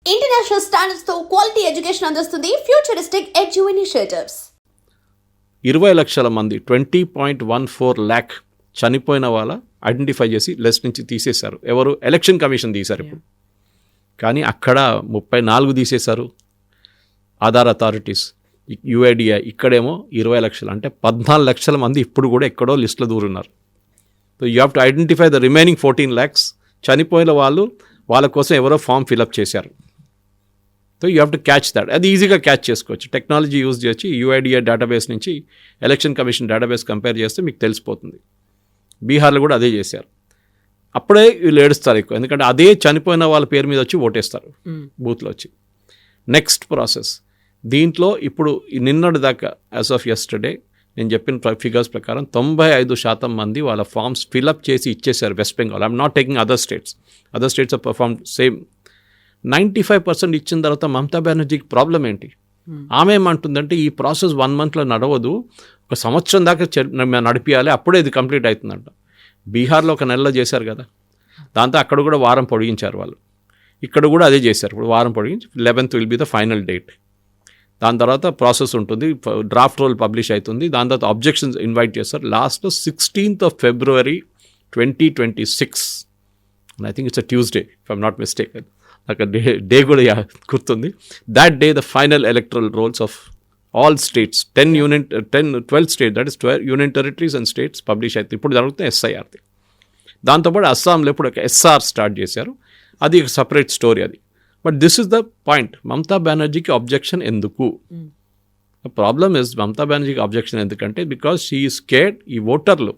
International standards తో quality education అందిస్తుంది futuristic edu initiatives. 20 లక్షల మంది 20.14 lakh చనిపోయిన వాళ్ళ ఐడెంటిఫై చేసి లిస్ట్ నుంచి తీసేశారు. ఎవరు? ఎలక్షన్ కమిషన్ తీశారు ఇప్పుడు. కానీ అక్కడ 34 తీసేశారు ఆధార్ అథారిటీస్, యుఐడిఐ. ఇక్కడేమో 20 లక్షలు, అంటే 14 లక్షల మంది ఇప్పుడు కూడా ఎక్కడో లిస్టులో దూరున్నారు. So you have to identify the remaining 14 lakhs. చనిపోయిన వాళ్ళు, వాళ్ళ కోసం ఎవరో ఫామ్ ఫిలప్ చేశారు. So you have to catch that. అది ఈజీగా క్యాచ్ చేసుకోవచ్చు. టెక్నాలజీ యూజ్ చేసి యుఐడిఐ డేటాబేస్ నుంచి ఎలక్షన్ కమిషన్ డేటాబేస్ కంపేర్ చేస్తే మీకు తెలిసిపోతుంది. బీహార్లో కూడా అదే చేశారు. అప్పుడే వీళ్ళు ఏడుస్తారు ఎక్కువ, ఎందుకంటే అదే చనిపోయిన వాళ్ళ పేరు మీద వచ్చి ఓటేస్తారు బూత్లో వచ్చి. నెక్స్ట్ ప్రాసెస్ దీంట్లో ఇప్పుడు నిన్నటి దాకా యాజ్ ఆఫ్ యస్టర్డే నేను చెప్పిన ఫిగర్స్ ప్రకారం 95% మంది వాళ్ళ ఫామ్స్ ఫిలప్ చేసి ఇచ్చేశారు West Bengal. I'm not taking other states or perform same. 95% ఇచ్చిన తర్వాత మమతా బెనర్జీకి ప్రాబ్లం ఏంటి? ఆమె ఏమంటుందంటే ఈ ప్రాసెస్ 1 monthలో నడవదు, 1 సంవత్సరం దాకా నడిపియాలి, అప్పుడే ఇది కంప్లీట్ అవుతుందంట. బీహార్లో 1 నెలలో చేశారు కదా, దాంతో అక్కడ కూడా వారం పొడిగించారు వాళ్ళు. ఇక్కడ కూడా అదే చేశారు, ఇప్పుడు వారం పొడిగించి 11th will be the final date. దాని తర్వాత ప్రాసెస్ ఉంటుంది, డ్రాఫ్ట్ రోల్ పబ్లిష్ అవుతుంది, దాని తర్వాత అబ్జెక్షన్స్ ఇన్వైట్ చేస్తారు. లాస్ట్లో 16th of February 2026, I think it's a Tuesday if I'm not mistaken, నాకు డే కూడా గుర్తుంది. That day the final electoral roles of all states 12 states, that is 12 union territories and states publish అవుతుంది. ఇప్పుడు జరుగుతుంది ఎస్ఐఆర్ది. దాంతోపాటు అస్సాంలో ఇప్పుడు ఒక ఎస్ఆర్ స్టార్ట్ చేశారు, అది ఒక సపరేట్ స్టోరీ అది. But this is the point. Mamata బెనర్జీకి అబ్జెక్షన్ ఎందుకు? ద ప్రాబ్లమ్ ఇస్ మమతా బెనర్జీకి అబ్జెక్షన్ ఎందుకంటే బికాజ్ షీ ఈజ్ స్కేర్డ్. ఈ ఓటర్లు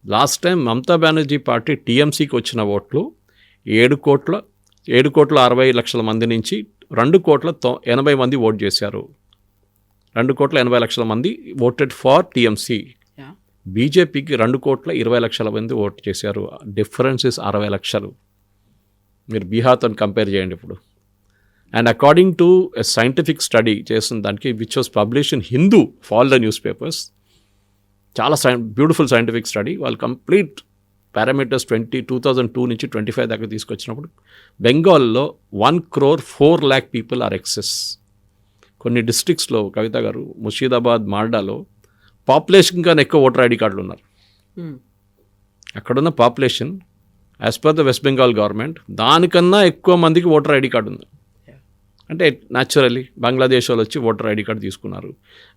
last time Mamata Banerjee party టీఎంసీకి వచ్చిన ఓట్లు 7,60,00,000 మంది నుంచి 2,80,00,000 మంది ఓట్ చేశారు. 2,80,00,000 మంది ఓటెడ్ ఫార్ టీఎంసీ. బీజేపీకి 2,20,00,000 మంది ఓట్ చేశారు. డిఫరెన్స్ ఇస్ 60 లక్షలు. మీరు బీహార్తో కంపేర్ చేయండి ఇప్పుడు. And according to a scientific study చేసిన దానికి which was publish in Hindu fall the news papers, చాలా బ్యూటిఫుల్ సైంటిఫిక్ స్టడీ. వాళ్ళు కంప్లీట్ పారామీటర్స్ 2002 నుంచి 25 దాకా తీసుకొచ్చినప్పుడు బెంగాల్లో 1,04,00,000 పీపుల్ ఆర్ ఎక్సెస్. కొన్ని డిస్ట్రిక్ట్స్లో కవిత గారు, ముర్షిదాబాద్, మాల్డాలో పాపులేషన్ కన్నా ఎక్కువ ఓటర్ ఐడి కార్డులు ఉన్నారు. అక్కడున్న population as per the West Bengal government దానికన్నా ఎక్కువ మందికి ఓటర్ ఐడి కార్డు ఉంది. అంటే న్యాచురల్లీ బంగ్లాదేశ్ వాళ్ళు వచ్చి ఓటర్ ఐడి కార్డు తీసుకున్నారు.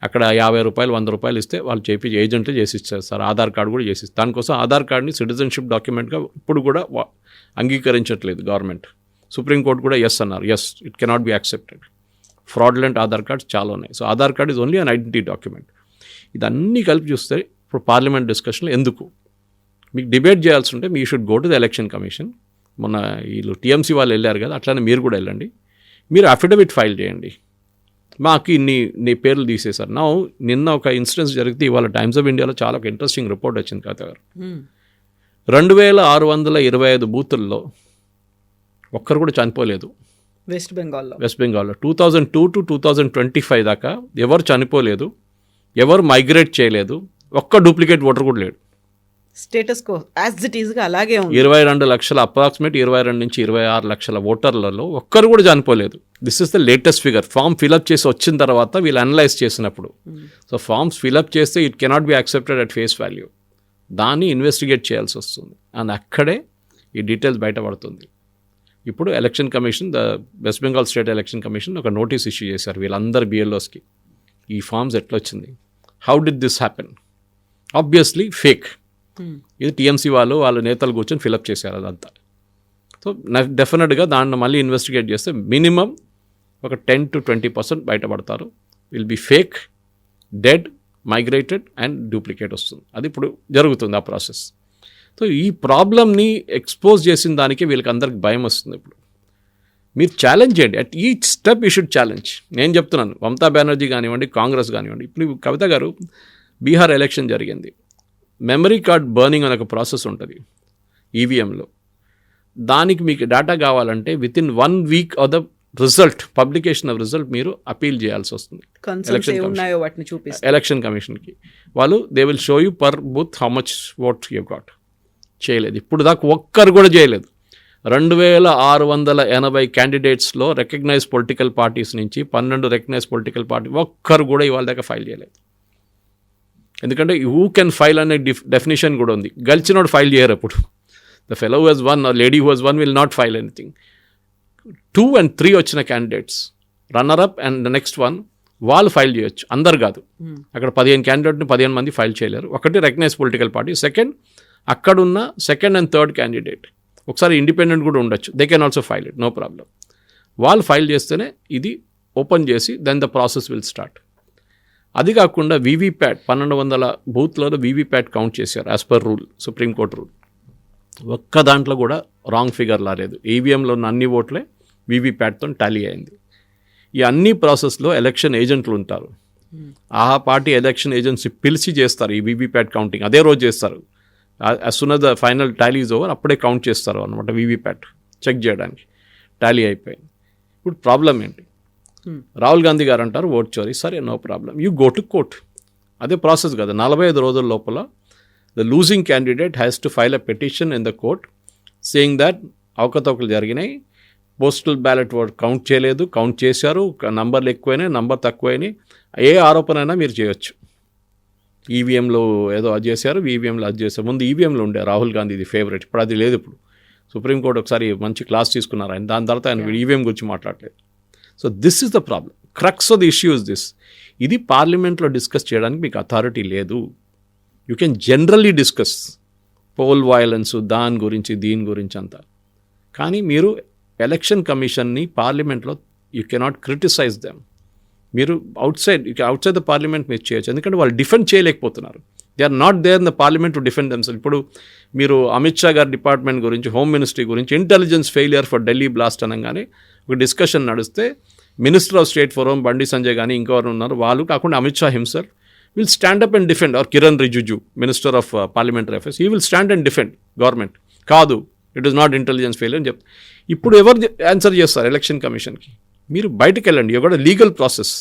అక్కడ 50 రూపాయలు 100 రూపాయలు ఇస్తే వాళ్ళు ఏజెంట్లు చేసి ఇస్తారు సార్. ఆధార్ కార్డు కూడా చేసి ఇస్తారు. దానికోసం ఆధార్ కార్డుని సిటిజన్షిప్ డాక్యుమెంట్గా ఇప్పుడు కూడా అంగీకరించట్లేదు గవర్నమెంట్. సుప్రీంకోర్టు కూడా ఎస్ అన్నారు, yes it cannot be accepted. Fraudulent Aadhaar cards చాలా ఉన్నాయి. So Aadhaar card is only an identity document. ఇదన్నీ కలిపి చూస్తే ఇప్పుడు పార్లమెంట్ డిస్కషన్లో ఎందుకు మీకు డిబేట్ చేయాల్సి ఉంటే మీ should go to the election commission. మొన్న వీళ్ళు టీఎంసీ వాళ్ళు వెళ్ళారు కదా, అట్లానే మీరు కూడా వెళ్ళండి. మీరు అఫిడవిట్ ఫైల్ చేయండి, మాకు నీ పేర్లు తీసేశారు. నిన్న ఒక ఇన్సిడెన్స్ జరిగితే ఇవాళ టైమ్స్ ఆఫ్ ఇండియాలో చాలా ఒక ఇంట్రెస్టింగ్ రిపోర్ట్ వచ్చింది కథ గారు. 2,625 బూతుల్లో ఒక్కరు కూడా చనిపోలేదు వెస్ట్ బెంగాల్లో. 2002 to 2025 దాకా ఎవరు చనిపోలేదు, ఎవరు మైగ్రేట్ చేయలేదు, ఒక్క డూప్లికేట్ ఓటర్ కూడా లేడు. స్టేటస్ కో యాజ్ ఇట్ ఈస్గా అలాగే ఉంది. 22 లక్షల అప్రాక్సిమేట్ 22 నుంచి 26 లక్షల ఓటర్లలో ఒక్కరు కూడా చనిపోలేదు. This is the latest figure. Form fill up చేసి వచ్చిన తర్వాత వీళ్ళు అనలైజ్ చేసినప్పుడు. సో ఫామ్స్ ఫిలప్ చేస్తే it cannot be accepted at face value. దాన్ని ఇన్వెస్టిగేట్ చేయాల్సి వస్తుంది. అండ్ అక్కడే ఈ డీటెయిల్స్ బయటపడుతుంది. ఇప్పుడు election commission, the West Bengal state election commission ఒక నోటీస్ ఇష్యూ చేశారు వీళ్ళందరు బిఎల్ఓస్కి. ఈ ఫామ్స్ ఎట్లా వచ్చింది, how did this happen? Obviously fake. ఇది టీఎంసీ వాళ్ళ నేతలు కూర్చొని ఫిలప్ చేశారు అదంతా. సో డెఫినెట్గా దాన్ని మళ్ళీ ఇన్వెస్టిగేట్ చేస్తే మినిమం ఒక 10 to 20% బయటపడతారు. Will be fake, dead, migrated and duplicate వస్తుంది. అది ఇప్పుడు జరుగుతుంది ఆ ప్రాసెస్. సో ఈ ప్రాబ్లమ్ని ఎక్స్పోజ్ చేసిన దానికి వీళ్ళకి అందరికి భయం వస్తుంది. ఇప్పుడు మీరు ఛాలెంజ్ చేయండి, at each step you should challenge. నేను చెప్తున్నాను, మమతా బెనర్జీ కానివ్వండి, కాంగ్రెస్ కానివ్వండి. ఇప్పుడు కవిత గారు బీహార్ ఎలక్షన్ జరిగింది, మెమరీ కార్డ్ బర్నింగ్ అనే ఒక ప్రాసెస్ ఉంటుంది ఈవీఎంలో. దానికి మీకు డేటా కావాలంటే within 1 week of the result, publication of result మీరు అపీల్ చేయాల్సి వస్తుంది ఎలక్షన్ కమిషన్కి. వాళ్ళు they will show you per booth how much vote you got. చేయలేదు ఇప్పుడు దాకా, ఒక్కరు కూడా చేయలేదు. 2680 క్యాండిడేట్స్లో రికగ్నైజ్ పొలిటికల్ పార్టీస్ నుంచి 12 రికగ్నైజ్ పొలిటికల్ పార్టీ ఒక్కరు కూడా ఇవాళ దాకా ఫైల్ చేయలేదు. ఎందుకంటే హూ కెన్ ఫైల్ అనే డెఫినేషన్ కూడా ఉంది. గెలిచినోడు ఫైల్ చేయరు అప్పుడు. The fellow who has won or lady who has won will not file anything. 2 and 3 వచ్చిన candidates, runner up and the next one, వాళ్ళు ఫైల్ చేయొచ్చు, అందరు కాదు. అక్కడ 15 క్యాండిడేట్ని 15 మంది ఫైల్ చేయలేరు. ఒకటి రికగ్నైజ్ పొలిటికల్ పార్టీ, సెకండ్ అక్కడున్న సెకండ్ అండ్ థర్డ్ క్యాండిడేట్, ఒకసారి ఇండిపెండెంట్ కూడా ఉండొచ్చు, they can also file it, no problem. వాళ్ళు ఫైల్ చేస్తేనే ఇది ఓపెన్ చేసి then the process will start. అది కాకుండా వీవీప్యాట్ 1200 బూత్లలో వీవీప్యాట్ కౌంట్ చేశారు as per rule, supreme court rule. ఒక్క దాంట్లో కూడా రాంగ్ ఫిగర్ రాలేదు. ఈవీఎంలో ఉన్న అన్ని ఓట్లే వీవీప్యాట్తో టాలీ అయింది. ఈ అన్ని ప్రాసెస్లో ఎలక్షన్ ఏజెంట్లు ఉంటారు. ఆ పార్టీ ఎలక్షన్ ఏజెన్సీ పిలిచి చేస్తారు ఈ వీవీప్యాట్ కౌంటింగ్, అదే రోజు చేస్తారు. As soon as the final Tally is over అప్పుడే కౌంట్ చేస్తారు అనమాట వీవీప్యాట్ చెక్ చేయడానికి. టాలీ అయిపోయింది. ఇప్పుడు ప్రాబ్లం ఏంటి? రాహుల్ గాంధీ గారు అంటారు ఓట్ చోరీ, సరే no problem, you go to court. అదే ప్రాసెస్ కదా. 45 రోజుల లోపల the losing candidate has to file a petition in the court saying that అవకతవకలు జరిగినాయి, పోస్టల్ బ్యాలెట్ కౌంట్ చేయలేదు, కౌంట్ చేశారు, నంబర్లు ఎక్కువైనాయి, నంబర్ తక్కువైనాయి, ఏ ఆరోపణ అయినా మీరు చేయొచ్చు. ఈవీఎంలో ఏదో అది చేశారు, ఈవీఎంలో అది చేశారు. ముందు ఈవీఎంలో ఉండే రాహుల్ గాంధీది ఫేవరెట్, ఇప్పుడు అది లేదు. ఇప్పుడు సుప్రీంకోర్టు ఒకసారి మంచి క్లాస్ తీసుకున్నారు ఆయన, దాని తర్వాత ఆయన ఈవీఎం గురించి మాట్లాడలేదు. So this is the problem, crux of the issue is this. ఇది పార్లమెంట్లో డిస్కస్ చేయడానికి మీకు అథారిటీ లేదు. You can generally discuss poll violence, దాని గురించి దీని గురించి అంతా, కానీ మీరు ఎలక్షన్ కమిషన్ని పార్లమెంట్లో యూ కెనాట్ క్రిటిసైజ్ దెమ్. మీరు అవుట్సైడ్ ద పార్లమెంట్ మీరు చేయొచ్చు, ఎందుకంటే వాళ్ళు డిఫెండ్ చేయలేకపోతున్నారు. They are not there in the parliament to defend themselves. ఇప్పుడు మీరు అమిత్ షా గారి డిపార్ట్మెంట్ గురించి, హోమ్ మినిస్ట్రీ గురించి intelligence failure for Delhi blast అనగానే ఒక డిస్కషన్ నడిస్తే minister of state for home Bandi Sanjay కానీ ఇంకెవరు ఉన్నారు, వాళ్ళు కాకుండా Amit Shah himself will stand up and defend, or Kiren Rijiju minister of parliamentary affairs, he will stand and defend government. కాదు, it is not intelligence failure అని చెప్తారు. ఇప్పుడు ఎవరు ఆన్సర్ చేస్తారు ఎలక్షన్ కమిషన్కి? మీరు బయటకు వెళ్ళండి, యూ గోట్ లీగల్ ప్రాసెస్.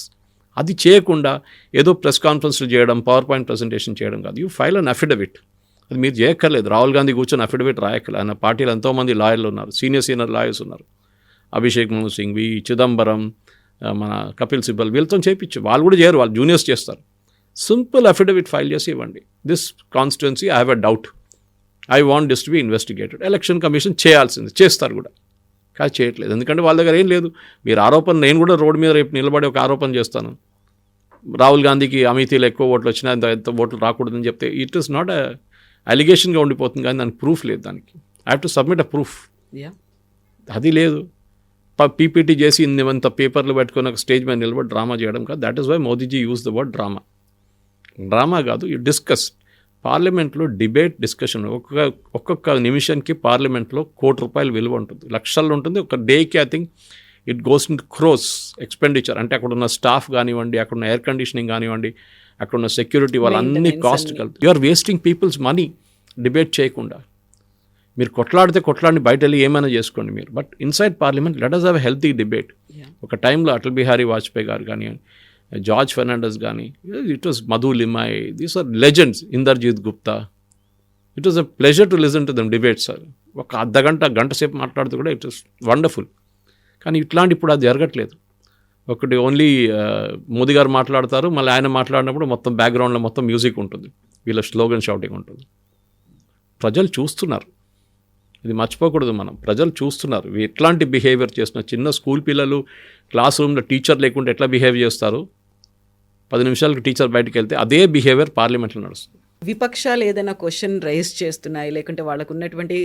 అది చేయకుండా ఏదో ప్రెస్ కాన్ఫరెన్స్లు చేయడం, పవర్ పాయింట్ ప్రజెంటేషన్ చేయడం కాదు. You file an affidavit. అది మీరు చేయక్కర్లేదు. రాహుల్ గాంధీ కూర్చొని అఫిడవిట్ రాయక్కర్లేదు. ఆయన పార్టీలో ఎంతోమంది లాయర్లు ఉన్నారు, సీనియర్ లాయర్స్ ఉన్నారు. అభిషేక్ మను సింగ్, చిదంబరం, మన కపిల్ సిబ్బల్, వీళ్ళతో చేయించు. వాళ్ళు కూడా చేయరు, వాళ్ళు జూనియర్స్ చేస్తారు. సింపుల్ అఫిడవిట్ ఫైల్ చేసి ఇవ్వండి. This constituency I have a doubt, I want this to be investigated. Election commission చేయాల్సింది, చేస్తారు కూడా, కానీ చేయట్లేదు. ఎందుకంటే వాళ్ళ దగ్గర ఏం లేదు. మీరు ఆరోపణ, నేను కూడా రోడ్డు మీద రేపు నిలబడి ఒక ఆరోపణ చేస్తాను, రాహుల్ గాంధీకి అమితీలో ఎక్కువ ఓట్లు వచ్చినా ఎంత ఓట్లు రాకూడదని చెప్తే ఇట్ ఈస్ నాట్ అలిగేషన్గా ఉండిపోతుంది, కానీ దానికి ప్రూఫ్ లేదు. దానికి I have to submit a proof. అది లేదు. పీపీటీ చేసి ఇంత పేపర్లు పెట్టుకొని ఒక స్టేజ్ మీద నిలబడి డ్రామా చేయడం కాదు. That is why Modiji use the word drama. Drama కాదు, యూ డిస్కస్. పార్లమెంట్లో డిబేట్, డిస్కషన్. ఒక్కొక్క నిమిషానికి పార్లమెంట్లో ₹1,00,00,000 విలువ ఉంటుంది, లక్షల్లో ఉంటుంది. ఒక డేకి I think it goes in crores expenditure. అంటే అక్కడ ఉన్న స్టాఫ్ కానివ్వండి, అక్కడ ఉన్న ఎయిర్ కండిషనింగ్ కానివ్వండి, అక్కడ ఉన్న సెక్యూరిటీ, వాళ్ళన్నీ కాస్ట్ కలిపి you are wasting people's money debate చేయకుండా. మీరు కొట్లాడిని బయట వెళ్ళి ఏమైనా చేసుకోండి మీరు, but inside parliament let us have a healthy debate. ఒక టైంలో అటల్ బిహారీ వాజ్పేయి గారు కానీ, జార్జ్ ఫెర్నాండెస్ కానీ, it was Madhu Limaye, these are legends, Inderjit Gupta. It was a pleasure to listen to them debates. Sir ఒక గంట సేపు మాట్లాడుతూ కూడా ఇట్ వాస్ వండర్ఫుల్. కానీ ఇట్లాంటి ఇప్పుడు అది జరగట్లేదు. ఒకటి ఓన్లీ మోదీ గారు మాట్లాడతారు, మళ్ళీ ఆయన మాట్లాడినప్పుడు మొత్తం బ్యాక్గ్రౌండ్లో మొత్తం మ్యూజిక్ ఉంటుంది, వీళ్ళ స్లోగన్ షౌటింగ్ ఉంటుంది. ప్రజలు చూస్తున్నారు, ఇది మర్చిపోకూడదు మనం. ప్రజలు చూస్తున్నారు ఎట్లాంటి బిహేవియర్ చేస్తున్నారు. చిన్న స్కూల్ పిల్లలు క్లాస్ రూమ్లో టీచర్ లేకుండా ఎట్లా బిహేవ్ చేస్తారు, 10 నిమిషాలకు టీచర్ బయటకు వెళ్తే అదే బిహేవియర్ పార్లమెంట్లో నడుస్తుంది. విపక్షాలు ఏదైనా క్వశ్చన్ రైజ్ చేస్తున్నాయి, లేకుంటే వాళ్ళకు ఉన్నటువంటి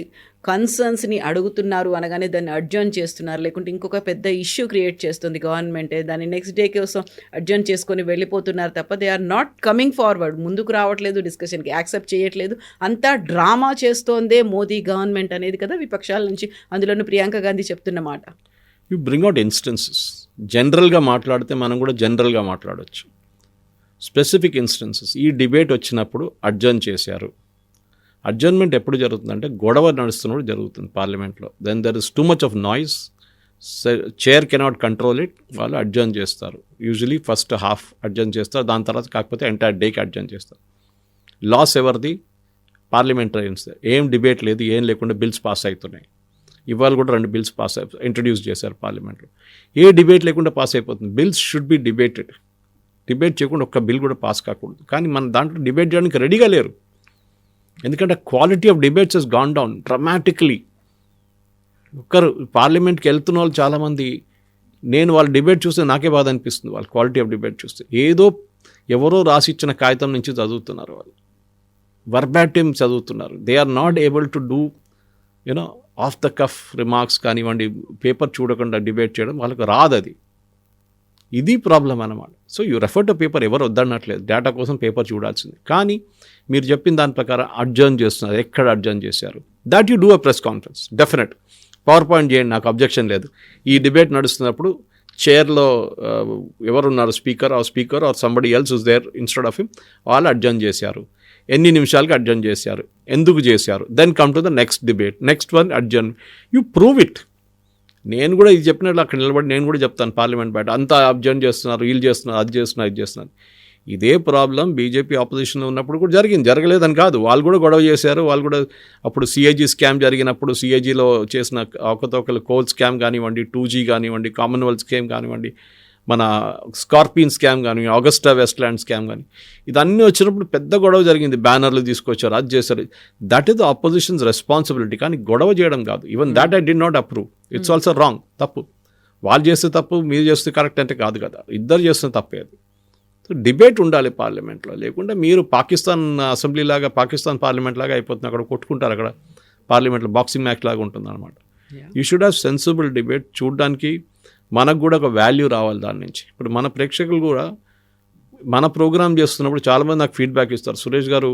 కన్సర్న్స్ని అడుగుతున్నారు అనగానే దాన్ని అడ్జర్న్ చేస్తున్నారు, లేకుంటే ఇంకొక పెద్ద ఇష్యూ క్రియేట్ చేస్తుంది గవర్నమెంటే, దాన్ని నెక్స్ట్ డే కోసం అడ్జర్న్ చేసుకొని వెళ్ళిపోతున్నారు తప్ప they are not coming forward, ముందుకు రావట్లేదు, డిస్కషన్కి యాక్సెప్ట్ చేయట్లేదు. అంతా డ్రామా చేస్తోందే మోదీ గవర్నమెంట్ అనేది కదా విపక్షాల నుంచి, అందులోనూ ప్రియాంక గాంధీ చెప్తున్న మాట. You bring out instances. జనరల్గా మాట్లాడితే మనం కూడా జనరల్గా మాట్లాడవచ్చు. స్పెసిఫిక్ ఇన్స్టెన్సెస్ ఈ డిబేట్ వచ్చినప్పుడు అడ్జర్న్ చేశారు. అడ్జర్న్మెంట్ ఎప్పుడు జరుగుతుందంటే గొడవ నడుస్తున్నప్పుడు జరుగుతుంది పార్లమెంట్లో. Then there is too much of noise, chair cannot control it, వాళ్ళు అడ్జర్న్ చేస్తారు. యూజువలీ ఫస్ట్ హాఫ్ అడ్జర్న్ చేస్తారు, దాని తర్వాత కాకపోతే ఎంటైర్ డేకి అడ్జర్న్ చేస్తారు. లాస్ ఎవరిది? పార్లమెంటరీయన్స్. ఏం డిబేట్ లేదు, ఏం లేకుండా బిల్స్ పాస్ అవుతున్నాయి. ఇవాళ కూడా 2 బిల్స్ ఇంట్రడ్యూస్ చేశారు పార్లమెంట్లో. ఏ డిబేట్ లేకుండా పాస్ అయిపోతుంది. Bills should be debated. Debate చేయకుండా ఒక్క బిల్ కూడా పాస్ కాకూడదు. కానీ మన దాంట్లో డిబేట్ చేయడానికి రెడీగా లేరు. ఎందుకంటే quality of debates has gone down dramatically. ఒక్కరు పార్లమెంట్కి వెళ్తున్న వాళ్ళు చాలామంది, నేను వాళ్ళ డిబేట్ చూస్తే నాకే బాధ అనిపిస్తుంది. వాళ్ళ క్వాలిటీ ఆఫ్ డిబేట్ చూస్తే ఏదో ఎవరో రాసిచ్చిన కాగితం నుంచి చదువుతున్నారు. వాళ్ళు వర్బాటిమ్ చదువుతున్నారు. They are not able to do you know off the cuff remarks కానివ్వండి, పేపర్ చూడకుండా డిబేట్ చేయడం వాళ్ళకు రాదు. అది ఇది ప్రాబ్లం అన్నమాట. So you refer to paper, ఎవరు వద్దన్నట్లేదు, డేటా కోసం పేపర్ చూడాల్సింది. కానీ మీరు చెప్పిన దాని ప్రకారం అడ్జర్న్ చేస్తున్నారు. ఎక్కడ అడ్జర్న్ చేశారు? That you do a press conference. Definite PowerPoint చేయండి, నాకు అబ్జెక్షన్ లేదు. ఈ డిబేట్ నడుస్తున్నప్పుడు చైర్లో ఎవరున్నారు, speaker or somebody else is there instead of him, వాళ్ళు అడ్జర్న్ చేశారు. ఎన్ని నిమిషాలకి అడ్జర్న్ చేశారు, ఎందుకు చేశారు, then come to the next debate, next one adjourn. You prove it. నేను కూడా ఇది చెప్పినట్లు అక్కడ నిలబడి నేను కూడా చెప్తాను పార్లమెంట్ బయట, అంతా అబ్జర్న్ చేస్తున్నారు, వీళ్ళు చేస్తున్నారు, అది చేస్తున్నారు, ఇది చేస్తున్నారు. ఇదే ప్రాబ్లం బీజేపీ ఆపోజిషన్లో ఉన్నప్పుడు కూడా జరగలేదని కాదు. వాళ్ళు కూడా గొడవ చేశారు. వాళ్ళు కూడా అప్పుడు సిఐజీ స్కామ్ జరిగినప్పుడు సిఐజీలో చేసిన అవకతవకలు, కోల్ స్కామ్ కానివ్వండి, 2G కానివ్వండి, కామన్వెల్త్ స్కామ్ కానివ్వండి, మన స్కార్పియన్ స్కామ్ కానివ్వండి, ఆగస్టా వెస్ట్లాండ్ స్కామ్ కానీ, ఇదన్నీ వచ్చినప్పుడు పెద్ద గొడవ జరిగింది. బ్యానర్లు తీసుకొచ్చారు, అది చేశారు. That is the opposition's responsibility. కానీ గొడవ చేయడం కాదు. Even that I did not approve. It's also wrong, తప్పు. వాళ్ళు చేస్తే తప్పు, మీరు చేస్తే కరెక్ట్ అంటే కాదు కదా. ఇద్దరు చేస్తున్న తప్పే అది. సో డిబేట్ ఉండాలి పార్లమెంట్లో. లేకుంటే మీరు పాకిస్తాన్ అసెంబ్లీ లాగా, పాకిస్తాన్ పార్లమెంట్ లాగా అయిపోతుంది. అక్కడ కొట్టుకుంటారు, అక్కడ పార్లమెంట్లో బాక్సింగ్ మ్యాచ్ లాగా ఉంటుంది అనమాట. You should have sensible debate. చూడడానికి మనకు కూడా ఒక వాల్యూ రావాలి దాని నుంచి. ఇప్పుడు మన ప్రేక్షకులు కూడా మన ప్రోగ్రామ్ చేస్తున్నప్పుడు చాలామంది నాకు ఫీడ్బ్యాక్ ఇస్తారు, సురేష్ గారు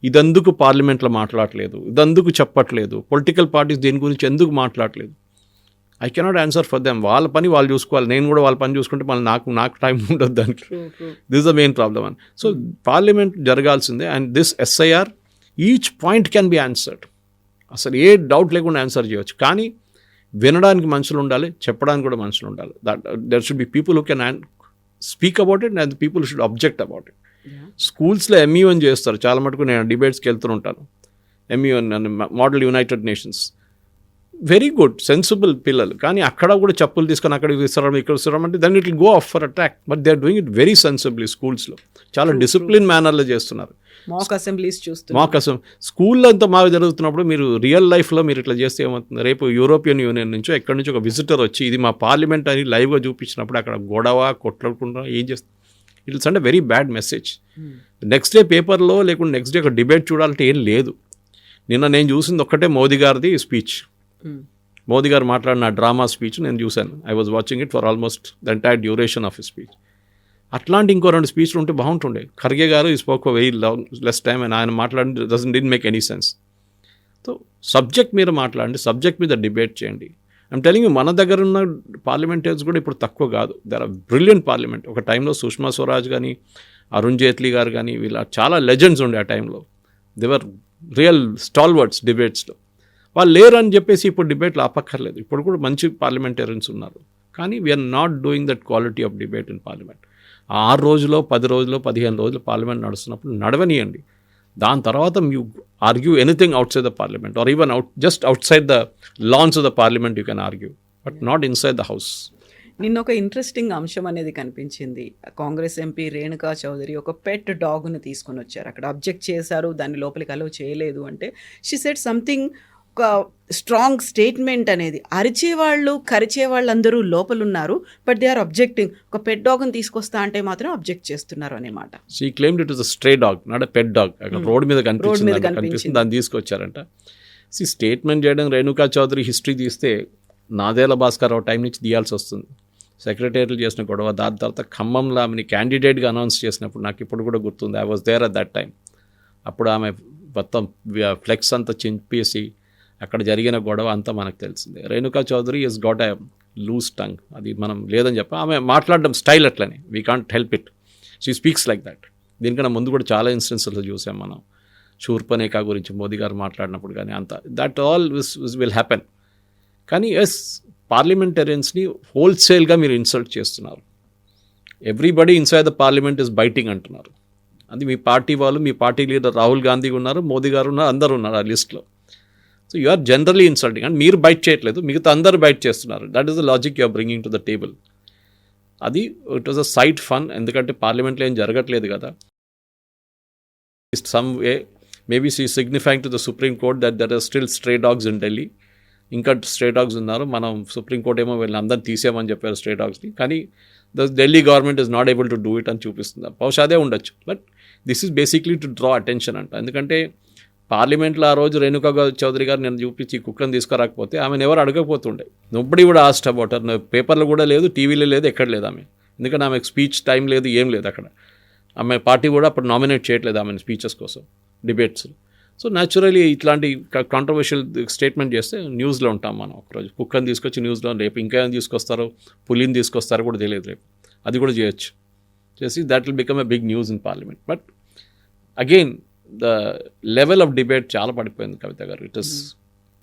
ఇదందుకు పార్లమెంట్లో మాట్లాడలేదు, ఇదందుకు చెప్పట్లేదు, పొలిటికల్ పార్టీస్ దీని గురించి ఎందుకు మాట్లాడలేదు. I cannot answer for them. వాళ్ళ పని వాళ్ళు చూసుకోవాలి. నేను కూడా వాళ్ళ పని చూసుకుంటే మళ్ళీ నాకు టైం ఉండదు దానికి. This is the main problem అని. సో పార్లమెంట్ జరగాల్సిందే. And this SIR each point can be answered. అసలు ఏ డౌట్ లేకుండా ఆన్సర్ చేయవచ్చు. కానీ వినడానికి మనుషులు ఉండాలి, చెప్పడానికి కూడా మనుషులు ఉండాలి. That should be people who can speak about it and people should object about it. స్కూల్స్లో MEUN చేస్తారు చాలా మటుకు. నేను డిబేట్స్కి వెళ్తుంటాను. MEUN model United nations, very good sensible పిల్లలు. కానీ అక్కడ కూడా చెప్పులు తీసుకొని అక్కడికి విసరడం, ఇక్కడ విసరడం అంటే then it will go off for attract. But they are doing it very sensibly. స్కూల్స్లో చాలా డిసిప్లిన్ మేనర్లో చేస్తున్నారు. మాక్ అసెంబ్లీస్ స్కూల్లో అంతా మాకు జరుగుతున్నప్పుడు మీరు రియల్ లైఫ్లో మీరు ఇట్లా చేస్తే ఏమవుతుంది? రేపు యూరోపియన్ యూనియన్ నుంచో ఎక్కడి నుంచి ఒక విజిటర్ వచ్చి ఇది మా పార్లమెంట్ అని లైవ్గా చూపించినప్పుడు అక్కడ గొడవ కొట్లాడుకుంటా ఏం చేస్తుంది? ఇట్ ఇస్ అంటే very bad message. Next day పేపర్లో లేకుంటే నెక్స్ట్ డే ఒక డిబేట్ చూడాలంటే ఏం లేదు. నిన్న నేను చూసింది ఒక్కటే మోదీ గారిది స్పీచ్. మోదీ గారు మాట్లాడిన డ్రామా స్పీచ్ నేను చూశాను. I was watching it for almost the entire duration of his speech. అట్లాంటి ఇంకో 2 స్పీచ్లు ఉంటే బాగుంటుండే. ఖర్గే గారు ఈ spoke very less time and ఆయన మాట్లాడి did make any sense. So subject మీద మాట్లాడండి, సబ్జెక్ట్ మీద డిబేట్ చేయండి. ఐమ్ టెలింగ్ యూ, మన దగ్గర ఉన్న పార్లమెంటరీస్ కూడా ఇప్పుడు తక్కువ కాదు. There are brilliant parliament. ఒక టైంలో సుష్మా స్వరాజ్ కానీ, అరుణ్ జైట్లీ గారు కానీ, వీళ్ళ చాలా లెజెండ్స్ ఉండే ఆ టైంలో. దేవర్ రియల్ స్టాల్వర్డ్స్ డిబేట్స్లో. వాళ్ళు లేరు అని చెప్పేసి ఇప్పుడు డిబేట్లు ఆపక్కర్లేదు. ఇప్పుడు కూడా మంచి పార్లమెంటేరియన్స్ ఉన్నారు. కానీ we are not doing that quality of debate in parliament. 6 రోజులో 10 రోజులో 15 రోజులు పార్లమెంట్ నడుస్తున్నప్పుడు నడవనియండి. దాని తర్వాత you argue anything outside the parliament or even just outside the lawns of the parliament you can argue, but not inside the house. నిన్న ఒక interesting అంశం అనేది కనిపించింది. కాంగ్రెస్ ఎంపీ రేణుకా చౌదరి ఒక పెట్ డాగ్ను తీసుకొని వచ్చారు. అక్కడ అబ్జెక్ట్ చేశారు, దాన్ని లోపలికి అలౌ చేయలేదు అంటే షీ సెడ్ సంథింగ్, ఒక స్ట్రాంగ్ స్టేట్మెంట్ అనేది. అరిచేవాళ్ళు కరిచేవాళ్ళు అందరూ లోపలున్నారు, బట్ దే ఆర్ అబ్జెక్టింగ్. ఒక పెట్ డాగ్ని తీసుకొస్తా అంటే మాత్రం అబ్జెక్ట్ చేస్తున్నారు అనేమాట. She claimed it is a stray dog, not a pet dog. Road మీద కనిపిస్తుంది, దాన్ని తీసుకొచ్చారంట. స్టేట్మెంట్ చేయడం రేణుకా చౌదరి హిస్టరీ తీస్తే నాదేళ్ల భాస్కర్ రావు టైం నుంచి తీయాల్సి వస్తుంది. సెక్రటరీలు చేసిన గొడవ, దాని తర్వాత ఖమ్మంలో ఆమెని క్యాండిడేట్గా అనౌన్స్ చేసినప్పుడు నాకు ఇప్పుడు కూడా గుర్తుంది. I was there at that time. అప్పుడు ఆమె మొత్తం ఫ్లెక్స్ అంతా చింపేసి అక్కడ జరిగిన గొడవ అంతా మనకు తెలిసిందే. Renuka Chowdhury is got a loose tongue. అది మనం లేదని చెప్పి ఆమె మాట్లాడడం స్టైల్ అట్లనే. We can't help it. She speaks like that. దీనికన్నా ముందు కూడా చాలా ఇన్స్టెన్సెస్లో చూసాం మనం. శూర్పనేఖ గురించి మోదీ గారు మాట్లాడినప్పుడు కానీ అంత దట్ ఆల్ విల్ హ్యాపెన్. కానీ ఎస్, పార్లమెంటేరియన్స్ని హోల్సేల్గా మీరు ఇన్సల్ట్ చేస్తున్నారు. Everybody inside the parliament is biting అంటున్నారు. అది మీ పార్టీ వాళ్ళు, మీ పార్టీ లీడర్ రాహుల్ గాంధీ ఉన్నారు, మోదీ గారు ఉన్నారు, అందరూ ఉన్నారు ఆ లిస్ట్లో. So you are generally insulting and మీరు బైట్ చేయట్లేదు, మిగతా అందరూ బైట్ చేస్తున్నారు. That is the logic you are bringing to the table. అది it was a side fun, ఎందుకంటే పార్లమెంట్లో ఏం జరగట్లేదు కదా. Some way maybe she signifying to the Supreme Court that there are still stray dogs in Delhi. ఇంకా stray dogs ఉన్నారు, మనం supreme court ఏమో వీళ్ళని అందరినీ తీసేయమని చెప్పారు స్ట్రే డాగ్స్ని, కానీ the Delhi government is not able to do it అని చూపిస్తుంది. బహుశా అదే ఉండొచ్చు. But this is basically to draw attention అంట. ఎందుకంటే పార్లమెంట్లో ఆ రోజు రేణుకా చౌదరి గారు నేను చూపించి కుక్కను తీసుకురాకపోతే ఆమెను ఎవరు అడగకపోతుండే. నొబ్బడి కూడా ఆస్ట్ అబౌట్ హర్. పేపర్లో కూడా లేదు, టీవీలో లేదు, ఎక్కడ లేదు ఆమె. ఎందుకంటే ఆమెకు స్పీచ్ టైం లేదు, ఏం లేదు అక్కడ. ఆమె పార్టీ కూడా అప్పుడు నామినేట్ చేయట్లేదు ఆమెను స్పీచెస్ కోసం, డిబేట్స్. సో న్యాచురలీ ఇట్లాంటి కాంట్రవర్షియల్ స్టేట్మెంట్ చేస్తే న్యూస్లో ఉంటాం మనం. ఒకరోజు కుక్కని తీసుకొచ్చి న్యూస్లో, రేపు ఇంకా ఏం తీసుకొస్తారో, పులిని తీసుకొస్తారో కూడా తెలియదు, రేపు అది కూడా చేయొచ్చు. చేసి that will become a big news in parliament. But again the level of debate చాలా పడిపోయింది కవిత గారు. ఇట్ ఇస్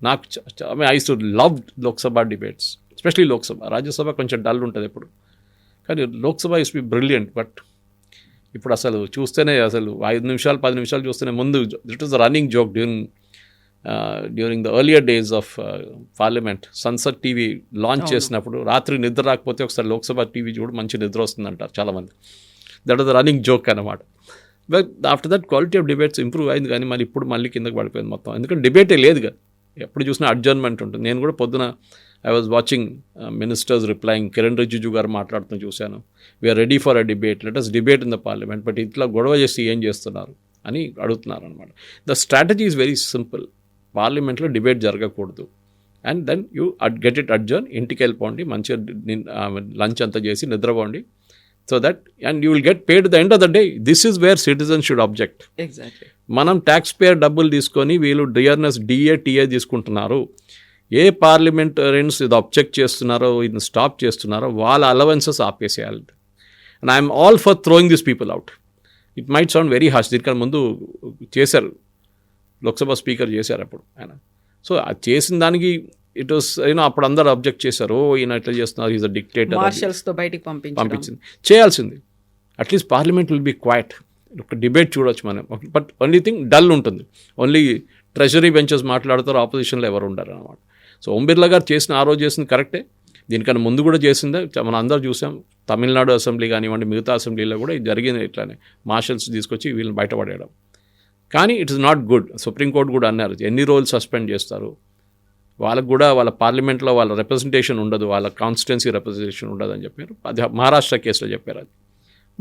నాకు I use to love Lok Sabha debates, especially Lok Sabha. Rajya Sabha కొంచెం డల్ ఉంటుంది ఎప్పుడు, కానీ Lok Sabha use be brilliant. But ఇప్పుడు అసలు చూస్తేనే అసలు 5 నిమిషాలు 10 నిమిషాలు చూస్తేనే ముందు it was running joke during the earlier days of parliament. Sunset TV launch చేసినప్పుడు రాత్రి నిద్ర రాకపోతే ఒకసారి లోక్సభ టీవీ చూడు, మంచి నిద్ర వస్తుందంటారు చాలామంది. That was the running joke అన్నమాట. But after that quality of debates improve అయింది, కానీ మళ్ళీ ఇప్పుడు మళ్ళీ కిందకి పడిపోయింది మొత్తం. ఎందుకంటే డిబేటే లేదు కదా, ఎప్పుడు చూసినా అడ్జర్న్మెంట్ ఉంటుంది. నేను కూడా పొద్దున I was watching ministers replying, Kiren Rijiju గారు మాట్లాడుతూ చూశాను, we are ready for a debate, let us debate in the parliament. But ఇట్లా గొడవ చేసి ఏం చేస్తున్నారు అని అడుగుతున్నారు అనమాట. The strategy is very simple. పార్లమెంట్లో డిబేట్ జరగకూడదు, and then you get it adjourn, ఇంటికి వెళ్ళిపోండి, మంచిగా లంచ్ అంతా చేసి నిద్రపోండి. So that and you will get paid the end of the day. This is wear citizen should object. Exactly. మనం tax payer డబ్బులు తీసుకొని వీళ్ళు డిఆర్ఎస్ టీఏ తీసుకుంటున్నారు. ఏ పార్లమెంటరియన్స్ ఇది అబ్జెక్ట్ చేస్తున్నారో, ఇది స్టాప్ చేస్తున్నారో వాళ్ళ అలవెన్సెస్ ఆపేసేయాలి. And I'm all for throwing this people out. It might sound very harsh. దీనికన్నా ముందు చేశారు, లోక్సభ స్పీకర్ చేశారు అప్పుడు ఆయన. సో అది చేసిన దానికి ఇట్ వాస్ అప్పుడు అందరూ అబ్జెక్ట్ చేశారు, ఈయన ఇట్లా చేస్తున్నారు, ఈజ్ అ డిక్టేటర్, మార్షల్స్తో బయటికి పంపించింది. చేయాల్సింది at least parliament will be quiet. ఒక డిబేట్ చూడవచ్చు మనం. బట్ ఓన్లీ థింగ్ డల్ ఉంటుంది. ఓన్లీ ట్రెజరీ బెంచెస్ మాట్లాడతారు, ఆపోజిషన్లో ఎవరు ఉండరు అనమాట. సో ఓం బిర్లా గారు ఆ రోజు చేసింది కరెక్టే. దీనికన్నా ముందు కూడా చేసిందే మనం అందరూ చూసాం. తమిళనాడు అసెంబ్లీ కానివ్వండి, మిగతా అసెంబ్లీలో కూడా ఇది జరిగింది ఇట్లానే, మార్షల్స్ తీసుకొచ్చి వీళ్ళని బయటపడేయడం. కానీ it is not good. Supreme court కూడా అన్నారు ఎన్ని రోజులు సస్పెండ్ చేస్తారు, వాళ్ళకు కూడా వాళ్ళ పార్లమెంట్లో వాళ్ళ రిప్రజెంటేషన్ ఉండదు, వాళ్ళ కాన్స్టిట్యున్సీ రిప్రజెంటేషన్ ఉండదు అని చెప్పారు. అది మహారాష్ట్ర కేసులో చెప్పారు అది.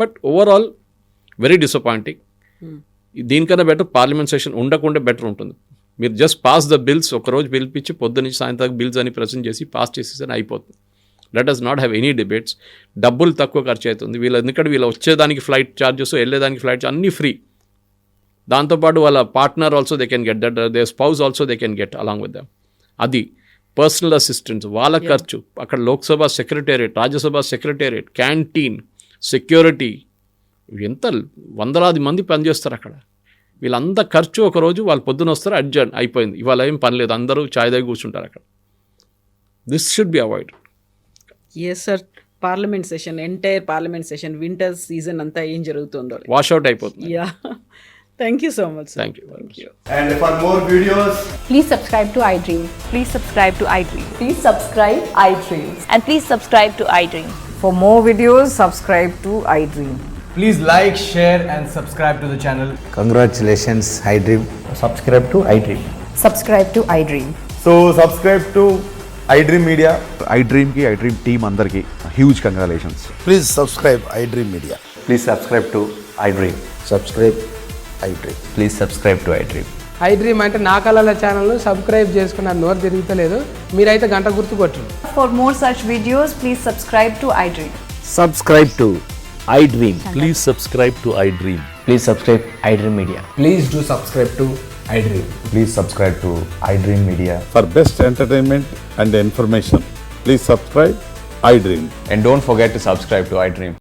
But overall very disappointing. దీనికన్నా బెటర్ పార్లమెంట్ సెషన్ ఉండకుండా బెటర్ ఉంటుంది. మీరు జస్ట్ పాస్ ద బిల్స్, ఒకరోజు పిలిపించి పొద్దునుంచి సాయంత్రం బిల్స్ అని ప్రెజెంట్ చేసి పాస్ చేసేసరి అయిపోతుంది. Let us not have any debates. డబ్బులు తక్కువ ఖర్చు అవుతుంది ఎందుకంటే వీళ్ళు వచ్చేదానికి ఫ్లైట్ ఛార్జెస్, వెళ్ళేదానికి ఫ్లైట్ ఛార్జ్ అన్నీ ఫ్రీ. దాంతోపాటు వాళ్ళ partner also they can get, that they spouse also they can get along with them. అది పర్సనల్ అసిస్టెంట్స్, వాళ్ళ ఖర్చు, అక్కడ Lok Sabha secretariat, Rajya Sabha secretariat, canteen, security, ఎంత వందలాది మంది పనిచేస్తారు అక్కడ. వీళ్ళంతా ఖర్చు ఒకరోజు వాళ్ళు పొద్దున వస్తారు, అడ్జర్న్ అయిపోయింది, ఇవాళ ఏం పని లేదు, అందరూ ఛాయ్ దగ్గర కూర్చుంటారు అక్కడ. This should be avoid. Yes sir. Parliament session, entire parliament session, winter season అంతా ఏం జరుగుతుందో వాష్అవుట్ అయిపోతుంది. Yeah. Thank you so much. Thank you. And for more videos, please subscribe to iDream. Please subscribe to iDream. Please subscribe iDream. And please subscribe to iDream. For more videos, subscribe to iDream. please like, share and subscribe to the channel. Congratulations, iDream. Subscribe to iDream. Subscribe to iDream. So subscribe to iDream Media. iDream ki iDream team andarki huge congratulations. Please subscribe iDream Media. Please subscribe to iDream. Subscribe iDream. Please subscribe to iDream. iDream అంటే నా కళల ఛానల్ను subscribe చేసుకున్న నోరు తిరుగుతలేదు, మీరైతే గంట గుర్తు కొట్టండి. For more such videos, please subscribe to iDream. Subscribe to iDream. Please subscribe to iDream. Please subscribe iDream Media. Please do subscribe to iDream. Please subscribe to iDream Media. For best entertainment and information, please subscribe iDream. And don't forget to subscribe to iDream.